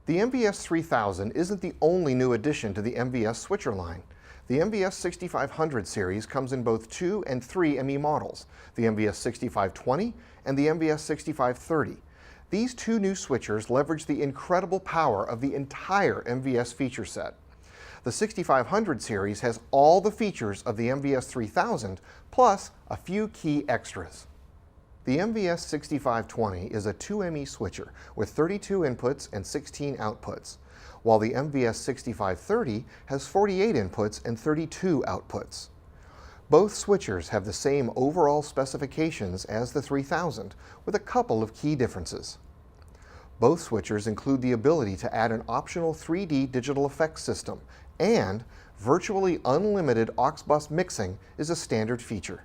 The MVS 3000 isn't the only new addition to the MVS switcher line. The MVS 6500 series comes in both 2 and 3 ME models, the MVS 6520 and the MVS 6530. These two new switchers leverage the incredible power of the entire MVS feature set. The 6500 series has all the features of the MVS 3000, plus a few key extras. The MVS 6520 is a 2ME switcher with 32 inputs and 16 outputs, while the MVS 6530 has 48 inputs and 32 outputs. Both switchers have the same overall specifications as the 3000, with a couple of key differences. Both switchers include the ability to add an optional 3D digital effects system, and virtually unlimited aux bus mixing is a standard feature.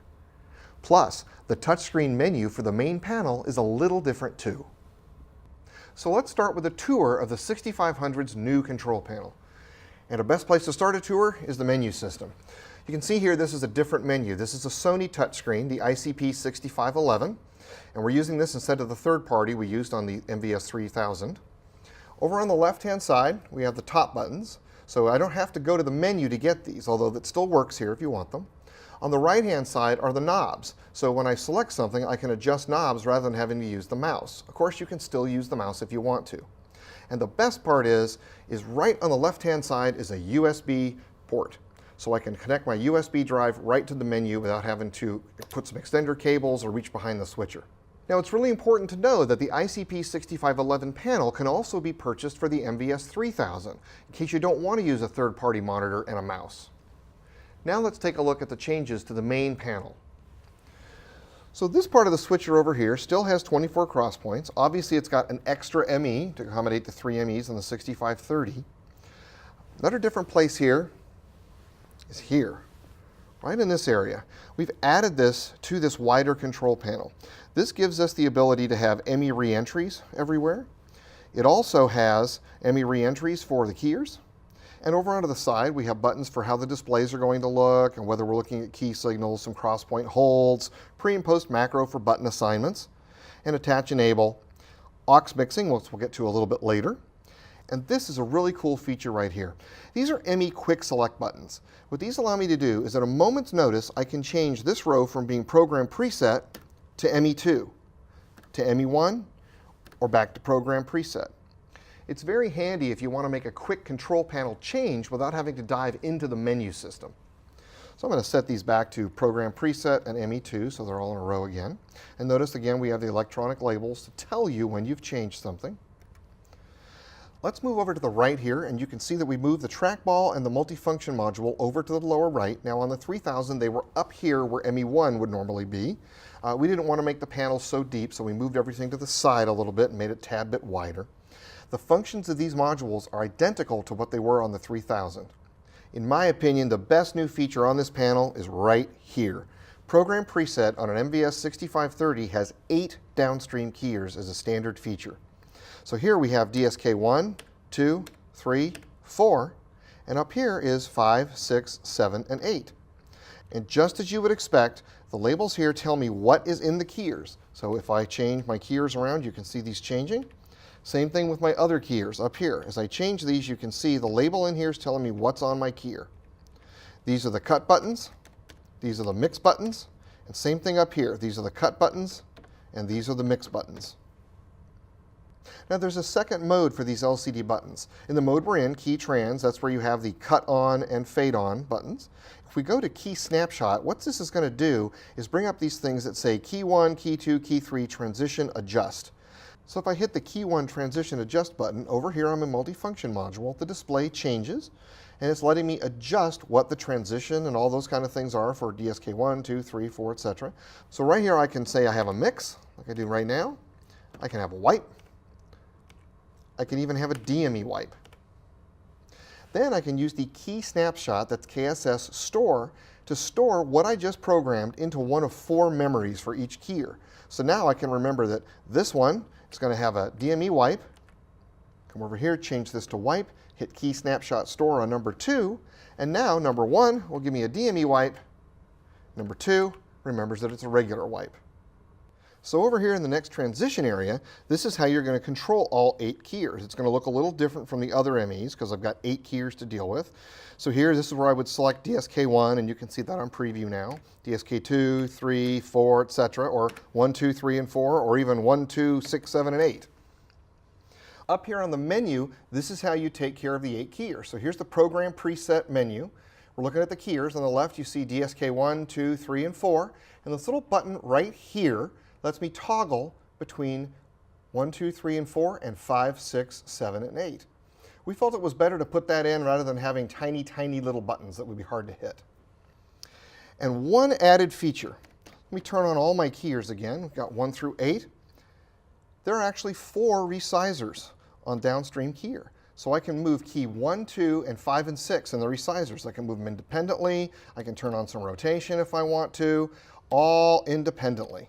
Plus, the touchscreen menu for the main panel is a little different too. So let's start with a tour of the 6500's new control panel. And a best place to start a tour is the menu system. You can see here this is a different menu. This is a Sony touchscreen, the ICP 6511, and we're using this instead of the third party we used on the MVS 3000. Over on the left-hand side, we have the top buttons, so I don't have to go to the menu to get these, although that still works here if you want them. On the right-hand side are the knobs, so when I select something, I can adjust knobs rather than having to use the mouse. Of course, you can still use the mouse if you want to. And the best part is right on the left-hand side is a USB port. So I can connect my USB drive right to the menu without having to put some extender cables or reach behind the switcher. Now, it's really important to know that the ICP 6511 panel can also be purchased for the MVS 3000, in case you don't want to use a third-party monitor and a mouse. Now let's take a look at the changes to the main panel. So this part of the switcher over here still has 24 cross points. Obviously, it's got an extra ME to accommodate the 3 MEs in the 6530. Another different place here is here, right in this area. We've added this to this wider control panel. This gives us the ability to have ME reentries everywhere. It also has ME reentries for the keyers. And over onto the side, we have buttons for how the displays are going to look and whether we're looking at key signals, some cross-point holds, pre and post macro for button assignments, and attach enable, aux mixing, which we'll get to a little bit later. And this is a really cool feature right here. These are ME quick select buttons. What these allow me to do is at a moment's notice, I can change this row from being program preset to ME2, to ME1, or back to program preset. It's very handy if you want to make a quick control panel change without having to dive into the menu system. So I'm going to set these back to program preset and ME2 so they're all in a row again. And notice again we have the electronic labels to tell you when you've changed something. Let's move over to the right here, and you can see that we moved the trackball and the multifunction module over to the lower right. Now on the 3000 they were up here where ME1 would normally be. We didn't want to make the panel so deep, so we moved everything to the side a little bit and made it a tad bit wider. The functions of these modules are identical to what they were on the 3000. In my opinion, the best new feature on this panel is right here. Program preset on an MVS 6530 has 8 downstream keyers as a standard feature. So here we have DSK 1, 2, 3, 4, and up here is 5, 6, 7, and 8. And just as you would expect, the labels here tell me what is in the keyers. So if I change my keyers around, you can see these changing. Same thing with my other keyers up here. As I change these, you can see the label in here is telling me what's on my keyer. These are the cut buttons, these are the mix buttons, and same thing up here. These are the cut buttons, and these are the mix buttons. Now there's a second mode for these LCD buttons. In the mode we're in, key trans, that's where you have the cut on and fade on buttons. If we go to key snapshot, what this is going to do is bring up these things that say key 1, key 2, key 3, transition, adjust. So if I hit the key 1 transition adjust button over here on my multifunction module, the display changes and it's letting me adjust what the transition and all those kind of things are for DSK 1, 2, 3, 4, etc. So right here I can say I have a mix, like I do right now. I can have a wipe. I can even have a DME wipe. Then I can use the key snapshot, that's KSS store, to store what I just programmed into one of 4 memories for each keyer. So now I can remember that this one is going to have a DME wipe. Come over here, change this to wipe, hit key snapshot store on number 2, and now number 1 will give me a DME wipe. Number 2 remembers that it's a regular wipe. So over here in the next transition area, this is how you're going to control all 8 keyers. It's going to look a little different from the other MEs because I've got 8 keyers to deal with. So here, this is where I would select DSK1, and you can see that on preview now. DSK2, 3, 4, etc., or 1, 2, 3, and 4, or even 1, 2, 6, 7, and 8. Up here on the menu, this is how you take care of the 8 keyers. So here's the program preset menu. We're looking at the keyers. On the left, you see DSK1, 2, 3, and 4. And this little button right here lets me toggle between 1, 2, 3, and 4, and 5, 6, 7, and 8. We felt it was better to put that in rather than having tiny, tiny little buttons that would be hard to hit. And one added feature. Let me turn on all my keyers again. We've got 1 through 8. There are actually 4 resizers on downstream keyer. So I can move key 1, 2, and 5, and 6 in the resizers. I can move them independently. I can turn on some rotation if I want to, all independently.